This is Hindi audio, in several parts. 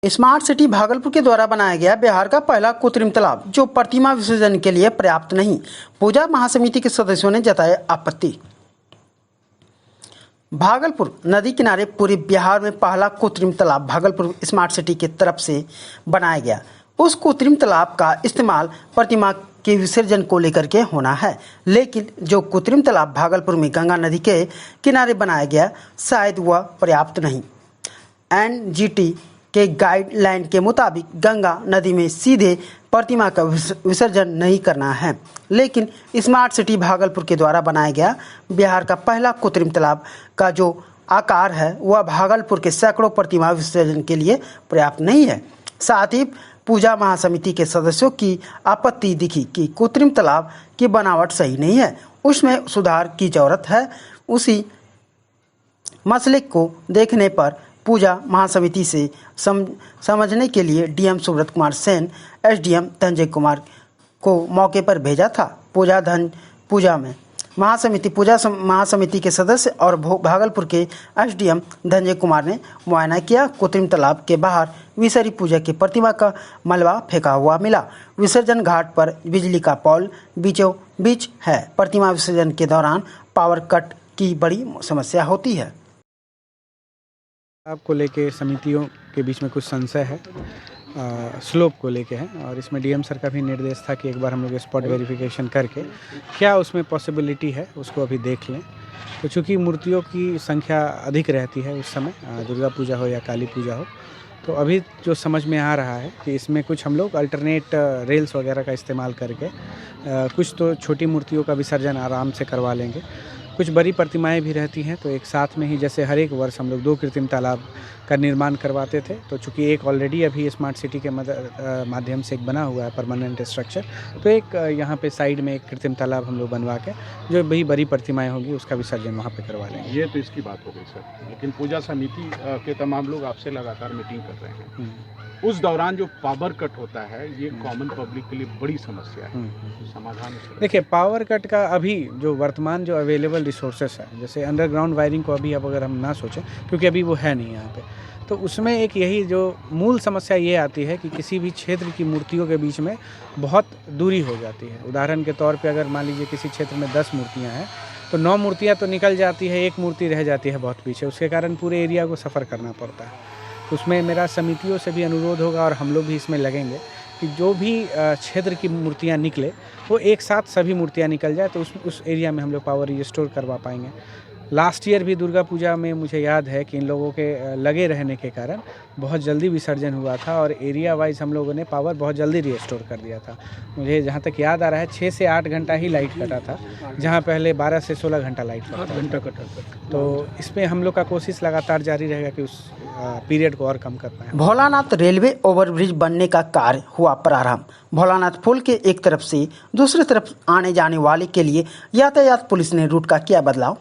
स्मार्ट सिटी भागलपुर के द्वारा बनाया गया बिहार का पहला कृत्रिम तालाब जो प्रतिमा विसर्जन के लिए पर्याप्त नहीं, पूजा महासमिति के सदस्यों ने जताई आपत्ति। भागलपुर नदी किनारे पूरे बिहार में पहला कृत्रिम तालाब भागलपुर स्मार्ट सिटी की तरफ से बनाया गया। उस कृत्रिम तालाब का इस्तेमाल प्रतिमा के विसर्जन को लेकर के होना है, लेकिन जो कृत्रिम तालाब भागलपुर में गंगा नदी के किनारे बनाया गया शायद वह पर्याप्त नहीं। एनजीटी के गाइडलाइन के मुताबिक गंगा नदी में सीधे प्रतिमा का विसर्जन नहीं करना है, लेकिन स्मार्ट सिटी भागलपुर के द्वारा बनाया गया बिहार का पहला कृत्रिम तालाब का जो आकार है वह भागलपुर के सैकड़ों प्रतिमा विसर्जन के लिए पर्याप्त नहीं है। साथ ही पूजा महासमिति के सदस्यों की आपत्ति दिखी कि कृत्रिम तालाब की बनावट सही नहीं है, उसमें सुधार की जरूरत है। उसी मसले को देखने पर पूजा महासमिति से समझने के लिए डीएम सुब्रत कुमार सेन, एसडीएम धनंजय कुमार को मौके पर भेजा था। पूजा महासमिति के सदस्य और भागलपुर के एसडीएम धनंजय कुमार ने मुआयना किया। कृत्रिम तालाब के बाहर विसरी पूजा की प्रतिमा का मलबा फेंका हुआ मिला। विसर्जन घाट पर बिजली का पोल बीचों बीच है। प्रतिमा विसर्जन के दौरान पावर कट की बड़ी समस्या होती है। आपको लेके समितियों के बीच में कुछ संशय है, स्लोप को लेके है, और इसमें डीएम सर का भी निर्देश था कि एक बार हम लोग स्पॉट वेरिफिकेशन करके क्या उसमें पॉसिबिलिटी है उसको अभी देख लें। तो चूँकि मूर्तियों की संख्या अधिक रहती है उस समय, दुर्गा पूजा हो या काली पूजा हो, तो अभी जो समझ में आ रहा है कि इसमें कुछ हम लोग अल्टरनेट रेल्स वगैरह का इस्तेमाल करके कुछ तो छोटी मूर्तियों का विसर्जन आराम से करवा लेंगे। कुछ बड़ी प्रतिमाएं भी रहती हैं, तो एक साथ में ही जैसे हर एक वर्ष हम लोग 2 कृत्रिम तालाब का निर्माण करवाते थे, तो चूँकि एक ऑलरेडी अभी स्मार्ट सिटी के माध्यम से एक बना हुआ है परमानेंट स्ट्रक्चर, तो एक यहाँ पे साइड में एक कृत्रिम तालाब हम लोग बनवा के जो भी बड़ी प्रतिमाएं होंगी उसका विसर्जन वहाँ पे करवा लेंगे। ये तो इसकी बात हो गई सर, लेकिन पूजा समिति के तमाम लोग आपसे लगातार मीटिंग कर रहे हैं। उस दौरान जो पावर कट होता है ये कॉमन पब्लिक के लिए बड़ी समस्या है, समाधान। देखिए, पावर कट का अभी जो वर्तमान जो अवेलेबल रिसोर्सेस है, जैसे अंडरग्राउंड वायरिंग को अभी अब अगर हम ना सोचें, क्योंकि अभी वो है नहीं यहाँ पे, तो उसमें एक यही जो मूल समस्या ये आती है कि किसी भी क्षेत्र की मूर्तियों के बीच में बहुत दूरी हो जाती है। उदाहरण के तौर पे अगर मान लीजिए किसी क्षेत्र में 10 मूर्तियाँ हैं तो 9 मूर्तियाँ तो निकल जाती है, 1 मूर्ति रह जाती है बहुत पीछे, उसके कारण पूरे एरिया को सफ़र करना पड़ता है। उसमें मेरा समितियों से भी अनुरोध होगा और हम लोग भी इसमें लगेंगे कि जो भी क्षेत्र की मूर्तियां निकले वो एक साथ सभी मूर्तियां निकल जाए, तो उस एरिया में हम लोग पावर रिस्टोर करवा पाएंगे। लास्ट ईयर भी दुर्गा पूजा में मुझे याद है कि इन लोगों के लगे रहने के कारण बहुत जल्दी विसर्जन हुआ था और एरिया वाइज हम लोगों ने पावर बहुत जल्दी रिस्टोर कर दिया था। मुझे जहाँ तक याद आ रहा है 6 से 8 घंटा ही लाइट कटा था, जहाँ पहले 12 से 16 घंटा लाइट कटा था। तो इसमें हम लोग का कोशिश लगातार जारी रहेगा कि उस पीरियड को और कम कर पाएँ। भोलानाथ रेलवे ओवरब्रिज बनने का कार्य हुआ प्रारंभ। भोलानाथ पुल के एक तरफ से दूसरी तरफ आने जाने वाले के लिए यातायात पुलिस ने रूट का किया बदलाव।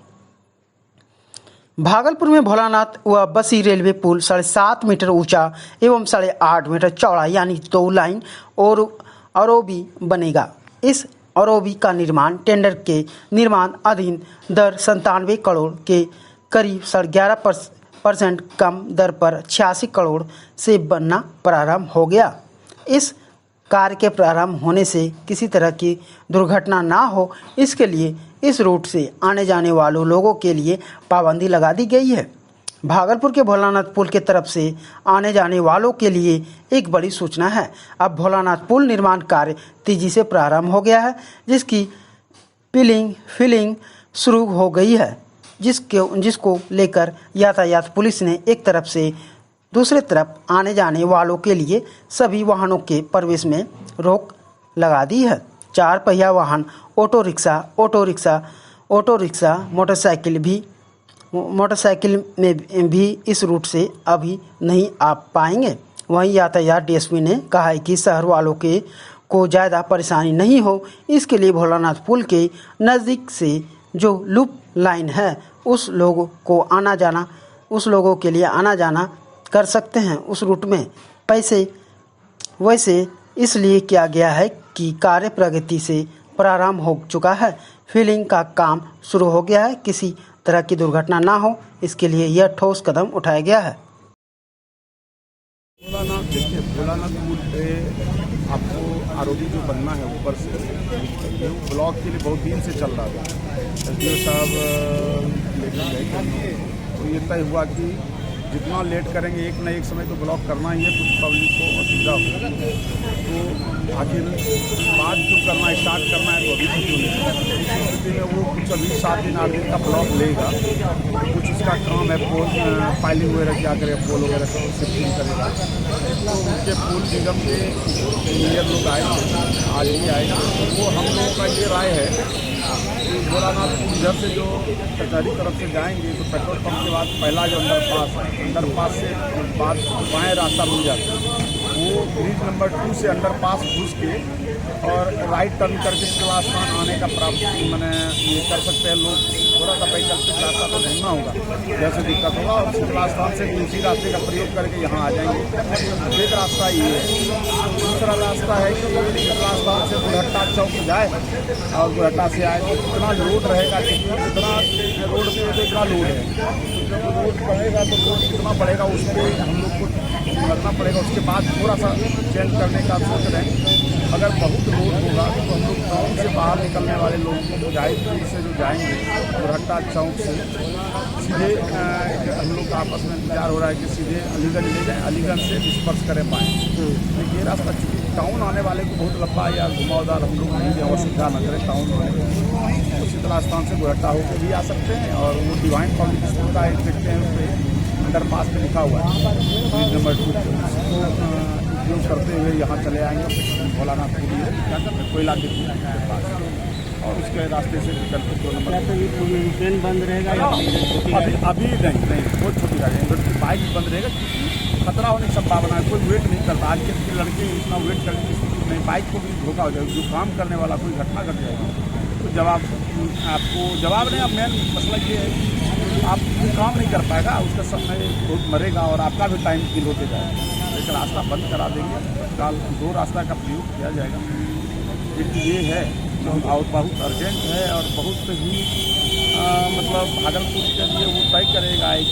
भागलपुर में भोलानाथ व बसी रेलवे पुल 7.5 मीटर ऊंचा एवं 8.5 मीटर चौड़ा यानी 2 लाइन और आरओबी बनेगा। इस आरओबी का निर्माण टेंडर के निर्माण अधीन दर 97 करोड़ के करीब 11.5% कम दर पर 86 करोड़ से बनना प्रारंभ हो गया। इस कार्य के प्रारंभ होने से किसी तरह की दुर्घटना ना हो, इसके लिए इस रूट से आने जाने वालों लोगों के लिए पाबंदी लगा दी गई है। भागलपुर के भोलानाथ पुल के तरफ से आने जाने वालों के लिए एक बड़ी सूचना है। अब भोलानाथ पुल निर्माण कार्य तेजी से प्रारंभ हो गया है, जिसकी फिलिंग शुरू हो गई है, जिसको लेकर यातायात पुलिस ने एक तरफ से दूसरे तरफ आने जाने वालों के लिए सभी वाहनों के प्रवेश में रोक लगा दी है। 4 पहिया वाहन, ऑटो रिक्शा, मोटरसाइकिल में भी इस रूट से अभी नहीं आ पाएंगे। वहीं यातायात डीएसपी ने कहा है कि शहर वालों को ज़्यादा परेशानी नहीं हो, इसके लिए भोलानाथ पुल के नज़दीक से जो लूप लाइन है उस लोगों के लिए आना जाना कर सकते हैं। उस रूट में वैसे इसलिए किया गया है कि कार्य प्रगति से प्रारंभ हो चुका है, फिलिंग का काम शुरू हो गया है। किसी तरह की दुर्घटना ना हो, इसके लिए यह ठोस कदम उठाया गया है। भोलानाथ देखिए भोलानाथ पुल पे आपको आरओबी जो बनना है ऊपर से, ये ब्लॉक के लिए बहुत दिन से चल रहा था। एसडीओ साहब लेकर गए तो ये तय हुआ कि जितना लेट करेंगे एक न एक समय तो ब्लॉक करना ही है, कुछ पब्लिक को असुविधा होगी। तो आखिर बात जो करना स्टार्ट करना है तो अभी से क्यों नहीं, इस स्थिति में वो कुछ अभी 7 दिन 8 दिन का ब्लॉक लेगा। कुछ उसका काम है, पोल फाइलिंग वगैरह क्या करेगा, पोल वगैरह सब शिफ्टिंग करेगा। तो उनके पुल निगम के इंजीनियर लोग आएंगे, आज ही आएगा। वो हम लोगों का ये राय है कि भोलानाथ पुल इधर से जो कचहरी तरफ से जाएंगे तो पेट्रोल पंप के बाद पहला जो अंडरपास से बाद बाएँ रास्ता मिल जाता है, वो ब्रिज नंबर 2 से अंडरपास घुस के और राइट टर्न करके क्लास्थान आने का प्राप्त मैंने ये कर सकते हैं लोग। थोड़ा सा वैकल्पिक रास्ता तो ढूंढना होगा, जैसे दिक्कत होगा, और क्लास्थान से उसी रास्ते का प्रयोग करके यहाँ आ जाएंगे। एक रास्ता ये है। दूसरा रास्ता है कि क्लास्थान से बुढ़हट्टा चौक जाए और बुढ़हट्टा से आए तो कितना लोड रहेगा, कितना रोड पे कितना लोड है, जब रोड बढ़ेगा तो रोड कितना बढ़ेगा उस पर हम लोग को करना पड़ेगा। उसके बाद थोड़ा सा चेंज करने का सोच रहे हैं। अगर बहुत लोड होगा तो हम लोग टाउन से बाहर निकलने वाले लोग मुजाहिदपुर से जो जाएंगे बुढ़हट्टा चौक से सीधे हम लोग का आपस में इंतजार हो रहा है कि सीधे अलीगंज ले जाएँ, अलीगंज से डिस्पर्स करें पाएँ। लेकिन ये रास्ता चूँकि टाउन आने वाले को बहुत लंबा या घुमावदार हम लोग नहीं दें, असुविधा न करें टाउन वाले, उसी स्थान से बुढ़हट्टा होकर भी आ सकते हैं। और वो डिवाइन पब्लिक स्कूल का एक देखते हैं, उस पर अंडरपास में लिखा हुआ है ब्रिज नंबर 2 को उपयोग करते हुए यहाँ चले आएंगे भोलानाथ पुल क्या करते हैं कोयला के पास, और उसके रास्ते से निकलते 2 नंबर। तो ये ट्रेन बंद रहेगा या अभी नहीं, बहुत छोटी गाड़ी है, बाइक बंद रहेगा क्योंकि खतरा होने की संभावना है। कोई वेट नहीं करता, आज के लड़के इतना वेट करने की स्थिति नहीं, बाइक को भी धोखा हो जाएगा। जो काम करने वाला कोई घटना घट जाएगी तो जवाब नहीं। अब मेन मसला ये है आप काम नहीं कर पाएगा, उसका समय बहुत मरेगा और आपका भी टाइम किल होते जाएगा। एक रास्ता बंद करा देंगे, कल 2 रास्ता का प्रयोग किया जाएगा। एक ये है और बहुत अर्जेंट है और बहुत ही मतलब भागलपुर के लिए वो तय करेगा, एक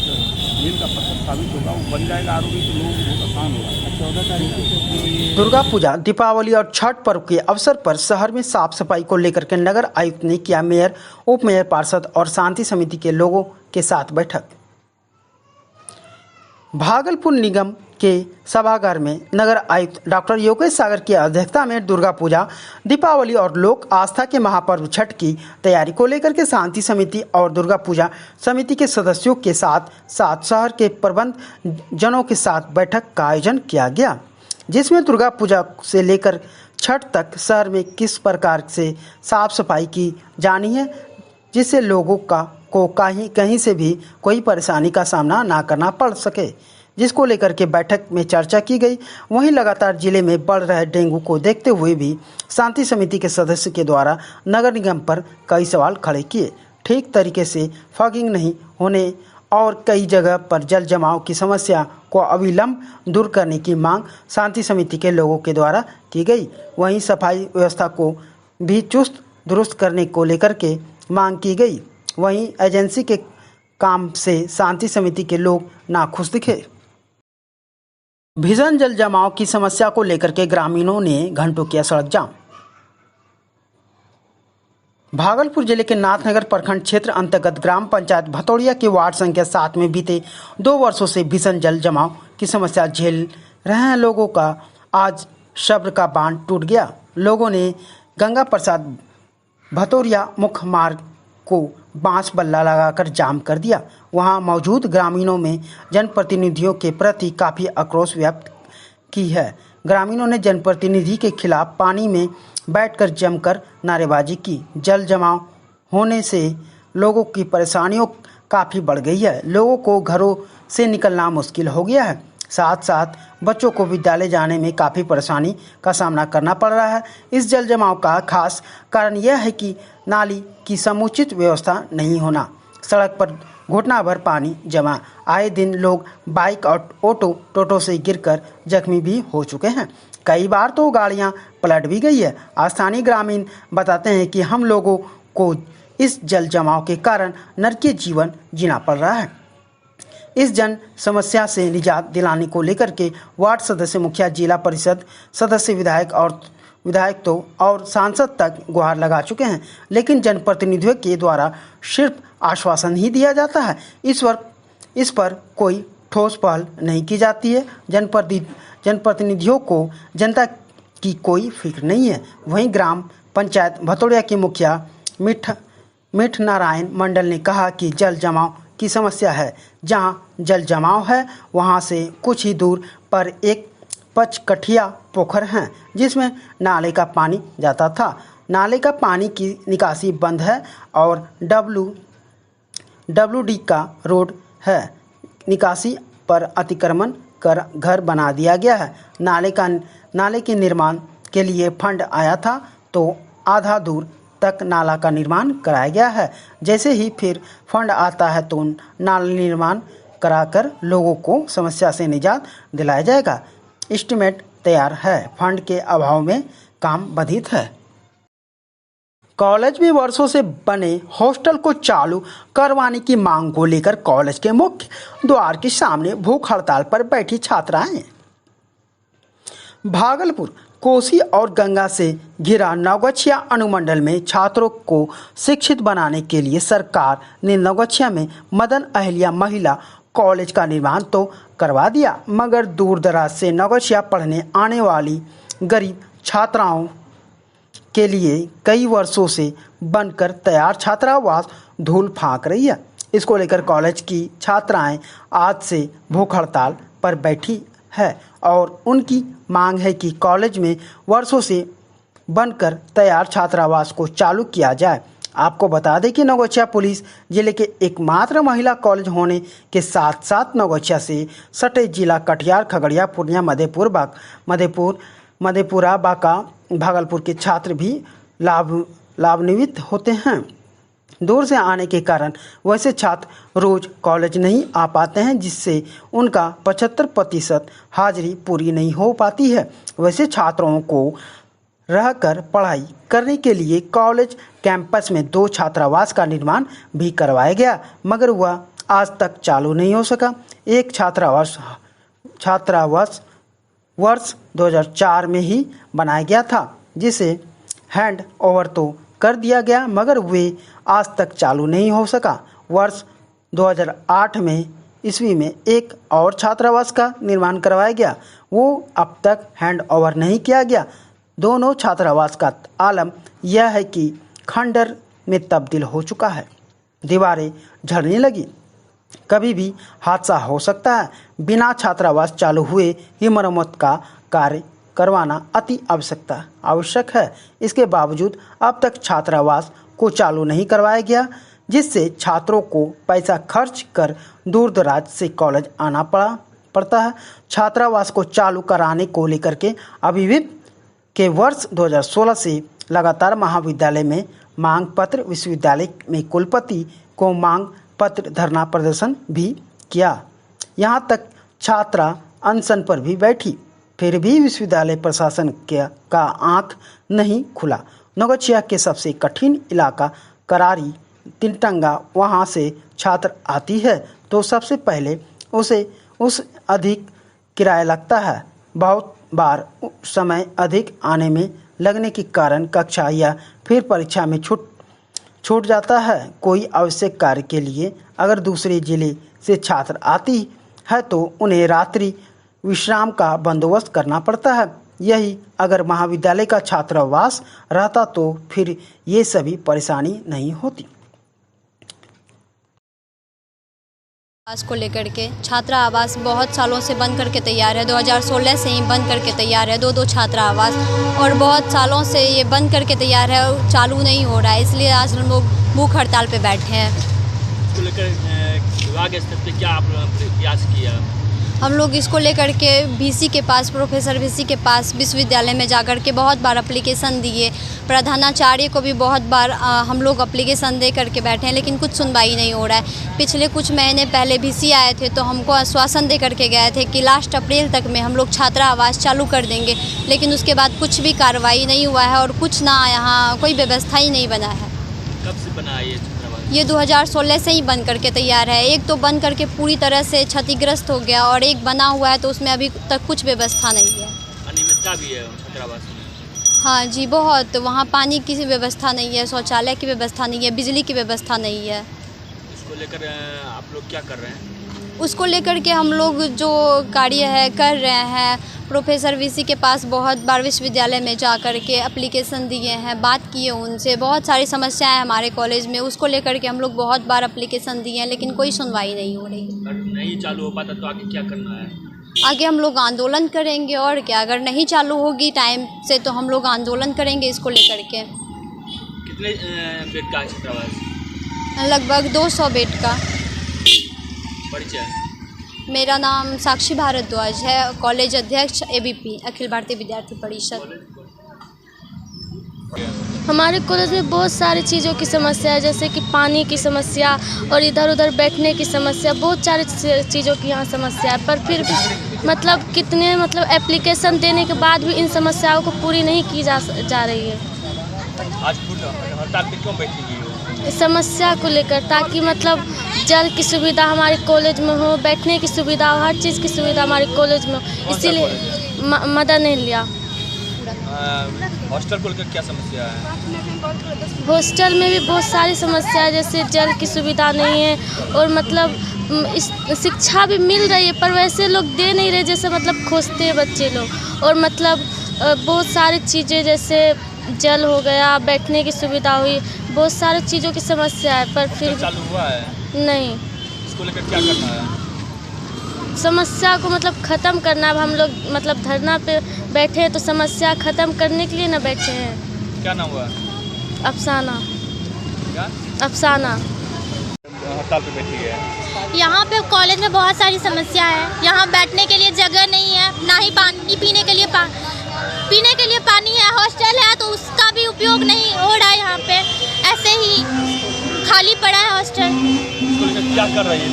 झील का पत्थर साबित होगा, वो बन जाएगा आरोपी तो लोग बहुत आसान होगा। 14 तारीख से दुर्गा पूजा, दीपावली और छठ पर्व के अवसर पर शहर में साफ सफाई को लेकर के नगर आयुक्त ने किया मेयर, उप मेयर, पार्षद और शांति समिति के लोगों के साथ बैठक। भागलपुर निगम के सभागार में नगर आयुक्त डॉक्टर योगेश सागर की अध्यक्षता में दुर्गा पूजा, दीपावली और लोक आस्था के महापर्व छठ की तैयारी को लेकर के शांति समिति और दुर्गा पूजा समिति के सदस्यों के साथ साथ शहर के प्रबंध जनों के साथ बैठक का आयोजन किया गया, जिसमें दुर्गा पूजा से लेकर छठ तक शहर में किस प्रकार से साफ सफाई की जानी है, जिससे लोगों को कहीं से भी कोई परेशानी का सामना ना करना पड़ सके, जिसको लेकर के बैठक में चर्चा की गई। वहीं लगातार जिले में बढ़ रहे डेंगू को देखते हुए भी शांति समिति के सदस्य के द्वारा नगर निगम पर कई सवाल खड़े किए। ठीक तरीके से फॉगिंग नहीं होने और कई जगह पर जल जमाव की समस्या को अविलंब दूर करने की मांग शांति समिति के लोगों के द्वारा की गई। वहीं सफाई व्यवस्था को भी चुस्त दुरुस्त करने को लेकर के मांग की गई। वहीं एजेंसी के काम से शांति समिति के लोग नाखुश दिखे। भीषण जल जमाव की समस्या को लेकर के ग्रामीणों ने घंटों किया सड़क जाम। भागलपुर जिले के नाथनगर प्रखंड क्षेत्र अंतर्गत ग्राम पंचायत भतौड़िया के वार्ड संख्या 7 में बीते 2 वर्षों से भीषण जल जमाव की समस्या झेल रहे हैं लोगों का आज सब्र का बांध टूट गया। लोगों ने गंगा प्रसाद भतौड़िया मुख्य मार्ग को बांस बल्ला लगाकर जाम कर दिया। वहां मौजूद ग्रामीणों में जनप्रतिनिधियों के प्रति काफ़ी आक्रोश व्यक्त की है। ग्रामीणों ने जनप्रतिनिधि के खिलाफ पानी में बैठकर जमकर नारेबाजी की। जल जमाव होने से लोगों की परेशानियों काफ़ी बढ़ गई है। लोगों को घरों से निकलना मुश्किल हो गया है, साथ साथ बच्चों को विद्यालय जाने में काफ़ी परेशानी का सामना करना पड़ रहा है। इस जल जमाव का खास कारण यह है कि नाली की समुचित व्यवस्था नहीं होना, सड़क पर घुटना भर पानी जमा, आए दिन लोग बाइक और टोटो से गिरकर जख्मी भी हो चुके हैं। कई बार तो गाड़ियां पलट भी गई है। स्थानीय ग्रामीण बताते हैं कि हम लोगों को इस जल जमाव के कारण नरकीय जीवन जीना पड़ रहा है। इस जन समस्या से निजात दिलाने को लेकर के वार्ड सदस्य, मुखिया, जिला परिषद सदस्य, विधायक और सांसद तक गुहार लगा चुके हैं, लेकिन जनप्रतिनिधियों के द्वारा सिर्फ आश्वासन ही दिया जाता है। इस पर कोई ठोस पहल नहीं की जाती है। जनप्रतिनिधियों को जनता की कोई फिक्र नहीं है। वहीं ग्राम पंचायत भतोड़िया की मुखिया मिठ नारायण मंडल ने कहा कि जल जमाव की समस्या है। जहां जल जमाव है वहां से कुछ ही दूर पर एक पचकठिया पोखर है जिसमें नाले का पानी जाता था। नाले का पानी की निकासी बंद है और WD का रोड है। निकासी पर अतिक्रमण कर घर बना दिया गया है। नाले के निर्माण के लिए फंड आया था तो आधा दूर तक नाला का निर्माण कराया गया है। जैसे ही फिर फंड आता है तो नाला निर्माण कराकर लोगों को समस्या से निजात दिलाया जाएगा। एस्टीमेट तैयार है, फंड के अभाव में काम बाधित है। कॉलेज में वर्षों से बने हॉस्टल को चालू करवाने की मांग को लेकर कॉलेज के मुख्य द्वार के सामने भूख हड़ताल पर बैठी छात्राएं। भागलपुर, कोसी और गंगा से घिरा नवगछिया अनुमंडल में छात्रों को शिक्षित बनाने के लिए सरकार ने नवगछिया में मदन अहिल्या महिला कॉलेज का निर्माण तो करवा दिया, मगर दूर दराज से नवगछिया पढ़ने आने वाली गरीब छात्राओं के लिए कई वर्षों से बनकर तैयार छात्रावास धूल फांक रही है। इसको लेकर कॉलेज की छात्राएं आज से भूख हड़ताल पर बैठी है और उनकी मांग है कि कॉलेज में वर्षों से बनकर तैयार छात्रावास को चालू किया जाए। आपको बता दें कि नवगछिया पुलिस जिले के एकमात्र महिला कॉलेज होने के साथ साथ नवगछिया से सटे जिला कटिहार, खगड़िया, पूर्णिया, मधेपुरा, बांका, भागलपुर के छात्र भी लाभान्वित होते हैं। दूर से आने के कारण वैसे छात्र रोज कॉलेज नहीं आ पाते हैं, जिससे उनका 75% हाजिरी पूरी नहीं हो पाती है। वैसे छात्रों को रहकर पढ़ाई करने के लिए कॉलेज कैंपस में 2 छात्रावास का निर्माण भी करवाया गया, मगर वह आज तक चालू नहीं हो सका। एक छात्रावास वर्ष 2004 में ही बनाया गया था, जिसे हैंड ओवर तो कर दिया गया, मगर वे आज तक चालू नहीं हो सका। वर्ष 2008 में ईस्वी में एक और छात्रावास का निर्माण करवाया गया, वो अब तक हैंड ओवर नहीं किया गया। दोनों छात्रावास का आलम यह है कि खंडर में तब्दील हो चुका है, दीवारें झड़ने लगी, कभी भी हादसा हो सकता है। बिना छात्रावास चालू हुए ही मरम्मत का कार्य करवाना अति आवश्यक है। इसके बावजूद अब तक छात्रावास को चालू नहीं करवाया गया, जिससे छात्रों को पैसा खर्च कर दूर दराज से कॉलेज आना पड़ता है। छात्रावास को चालू कराने को लेकर के अभिवित के वर्ष 2016 से लगातार महाविद्यालय में मांग पत्र, विश्वविद्यालय में कुलपति को मांग पत्र धरना प्रदर्शन भी किया। यहाँ तक छात्रा अनशन पर भी बैठी, फिर भी विश्वविद्यालय प्रशासन का आंख नहीं खुला। नवगछिया के सबसे कठिन इलाका करारी तिनटंगा, वहाँ से छात्र आती है तो सबसे पहले उस अधिक किराया लगता है। बहुत बार समय अधिक आने में लगने के कारण कक्षा या फिर परीक्षा में छूट जाता है। कोई आवश्यक कार्य के लिए अगर दूसरे जिले से छात्र आती है तो उन्हें रात्रि विश्राम का बंदोबस्त करना पड़ता है। यही अगर महाविद्यालय का छात्रावास रहता तो फिर ये सभी परेशानी नहीं होती। आवास को लेकर के छात्रा आवास बहुत सालों से बंद करके तैयार है, 2016 से ही बंद करके तैयार है, 2 छात्रा आवास, और बहुत सालों से ये बंद करके तैयार है और चालू नहीं हो रहा है, इसलिए आज हम लोग भूख हड़ताल पे बैठे हैं। इसको लेकर विभाग स्तर पे क्या आपने प्रयास किया? हम लोग इसको लेकर के VC के पास, प्रोफेसर VC के पास विश्वविद्यालय में जाकर के बहुत बार एप्लीकेशन दिए, प्रधानाचार्य को भी बहुत बार हम लोग एप्लीकेशन दे करके बैठे हैं, लेकिन कुछ सुनवाई नहीं हो रहा है। पिछले कुछ महीने पहले VC आए थे तो हमको आश्वासन दे करके गए थे कि लास्ट अप्रैल तक में हम लोग छात्रा आवास चालू कर देंगे, लेकिन उसके बाद कुछ भी कार्रवाई नहीं हुआ है और कुछ ना यहाँ कोई व्यवस्था ही नहीं बना है। कब से बना है ये छात्रावास? ये 2016 से ही बन करके तैयार है। एक तो बन करके पूरी तरह से क्षतिग्रस्त हो गया और एक बना हुआ है तो उसमें अभी तक कुछ व्यवस्था नहीं है। अनियमितता भी है छात्रावास में। हाँ जी, बहुत। वहाँ पानी की व्यवस्था नहीं है, शौचालय की व्यवस्था नहीं है, बिजली की व्यवस्था नहीं है। इसको लेकर आप लोग क्या कर रहे हैं? उसको लेकर के हम लोग जो कार्य है कर रहे हैं, प्रोफेसर वीसी के पास बहुत बार विश्वविद्यालय में जा कर के एप्लीकेशन दिए हैं, बात किए उनसे। बहुत सारी समस्याएं हमारे कॉलेज में, उसको लेकर के हम लोग बहुत बार एप्लीकेशन दिए हैं लेकिन कोई सुनवाई नहीं हो रही। अगर नहीं चालू हो पाता तो आगे क्या करना है? आगे हम लोग आंदोलन करेंगे और क्या। अगर नहीं चालू होगी टाइम से तो हम लोग आंदोलन करेंगे इसको लेकर के। कितने बेड का है छात्रावास? लगभग 200 बेड का। परिचय? मेरा नाम साक्षी भारद्वाज है, कॉलेज अध्यक्ष ABP अखिल भारतीय विद्यार्थी परिषद। हमारे कॉलेज में बहुत सारी चीज़ों की समस्या है, जैसे कि पानी की समस्या और इधर उधर बैठने की समस्या। बहुत सारी चीज़ों की यहाँ समस्या है, पर फिर भी कितने एप्लीकेशन देने के बाद भी इन समस्याओं को पूरी नहीं की जा रही है। आज हड़ताल पे क्यों बैठी हुई हो? समस्या को लेकर, ताकि जल की सुविधा हमारे कॉलेज में हो, बैठने की सुविधा हो, हर चीज़ की सुविधा हमारे कॉलेज में हो। इसीलिए मदद नहीं लिया। हॉस्टल को लेकर क्या समस्या है? हॉस्टल में भी बहुत सारी समस्या है, जैसे जल की सुविधा नहीं है और इस शिक्षा भी मिल रही है पर वैसे लोग दे नहीं रहे जैसे खोजते हैं बच्चे लोग। और बहुत सारी चीज़ें जैसे जल हो गया, बैठने की सुविधा हुई, बहुत सारी चीज़ों की समस्या है पर फिर चालू हुआ है नहीं। इसको लेकर क्या करना है? समस्या को ख़त्म करना है। हम लोग धरना पे बैठे हैं तो समस्या ख़त्म करने के लिए ना बैठे हैं। क्या नाम हुआ? अफसाना। क्या? अफसाना। हड़ताल पे बैठी है। यहाँ पे कॉलेज में बहुत सारी समस्या है। यहाँ बैठने के लिए जगह नहीं है, ना ही पानी पीने के लिए पानी है। हॉस्टल है तो उसका भी उपयोग नहीं हो रहा है। यहाँ पे ऐसे ही खाली पड़ा है हॉस्टल। इसको लेकर क्या कर रही है?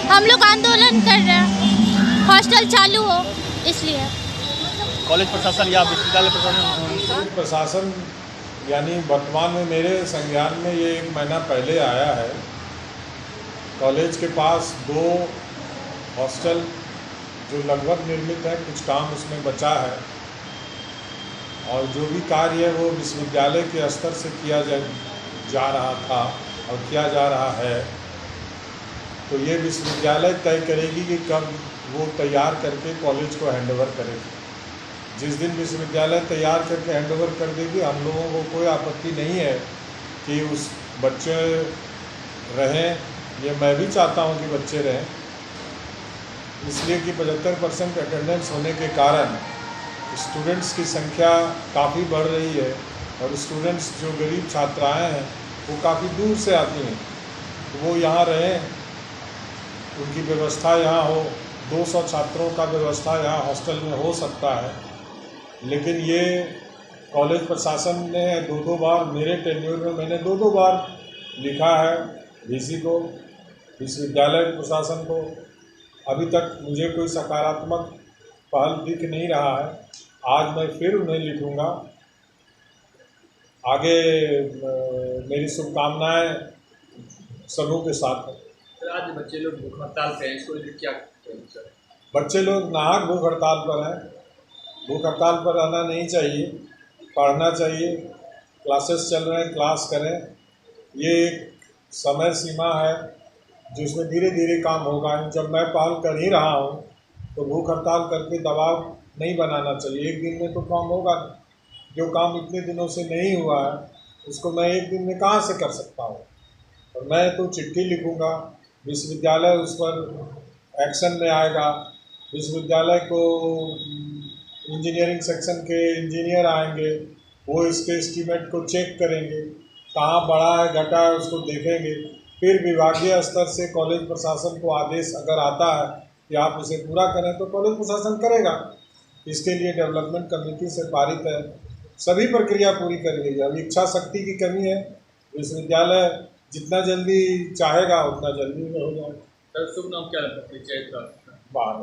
हम लोग आंदोलन कर रहे हैं, हॉस्टल चालू हो इसलिए। कॉलेज प्रशासन या विश्वविद्यालय प्रशासन यानी वर्तमान में मेरे संज्ञान में ये 1 महीना पहले आया है। कॉलेज के पास 2 हॉस्टल जो लगभग निर्मित है, कुछ काम उसमें बचा है और जो भी कार्य है वो विश्वविद्यालय के स्तर से किया जा रहा था और किया जा रहा है। तो ये विश्वविद्यालय तय करेगी कि कब वो तैयार करके कॉलेज को हैंडओवर करेगी। जिस दिन विश्वविद्यालय तैयार करके हैंडओवर कर देगी, हम लोगों को कोई आपत्ति नहीं है कि उस बच्चे रहें। ये मैं भी चाहता हूँ कि बच्चे रहें, इसलिए कि 75% अटेंडेंस होने के कारण स्टूडेंट्स की संख्या काफ़ी बढ़ रही है और स्टूडेंट्स जो गरीब छात्राएं हैं वो काफ़ी दूर से आती हैं, तो वो यहाँ रहें, उनकी व्यवस्था यहाँ हो। 200 छात्रों का व्यवस्था यहाँ हॉस्टल में हो सकता है, लेकिन ये कॉलेज प्रशासन ने 2 बार, मेरे टेन्योर में मैंने 2 बार लिखा है VC को, विश्वविद्यालय प्रशासन को। अभी तक मुझे कोई सकारात्मक पहल दिख नहीं रहा है। आज मैं फिर उन्हें लिखूंगा। आगे मेरी शुभकामनाएं सबों के साथ है। आज बच्चे लोग भूख हड़ताल पे हैं, इसको लेकर क्या करेंगे सर? बच्चे लोग नाहक भूख हड़ताल पर हैं। भूख हड़ताल पर रहना नहीं चाहिए, पढ़ना चाहिए। क्लासेस चल रहे हैं, क्लास करें। ये एक समय सीमा है जिसमें धीरे धीरे काम होगा। जब मैं पहल कर ही रहा हूँ तो भूख हड़ताल करके दबाव नहीं बनाना चाहिए। एक दिन में तो काम होगा नहीं। जो काम इतने दिनों से नहीं हुआ है उसको मैं एक दिन में कहाँ से कर सकता हूँ। और मैं तो चिट्ठी लिखूँगा, विश्वविद्यालय उस पर एक्शन में आएगा। विश्वविद्यालय को इंजीनियरिंग सेक्शन के इंजीनियर आएंगे, वो इसके एस्टीमेट को चेक करेंगे, कहाँ बढ़ा है घटा है उसको देखेंगे। फिर विभागीय स्तर से कॉलेज प्रशासन को आदेश अगर आता है कि आप इसे पूरा करें तो कॉलेज प्रशासन करेगा। इसके लिए डेवलपमेंट कमेटी से पारित है, सभी प्रक्रिया पूरी कर ली है। अब इच्छा शक्ति की कमी है। विश्वविद्यालय जितना जल्दी चाहेगा उतना जल्दी हो जाएगा। सर शुभ नाम क्या है? बाहर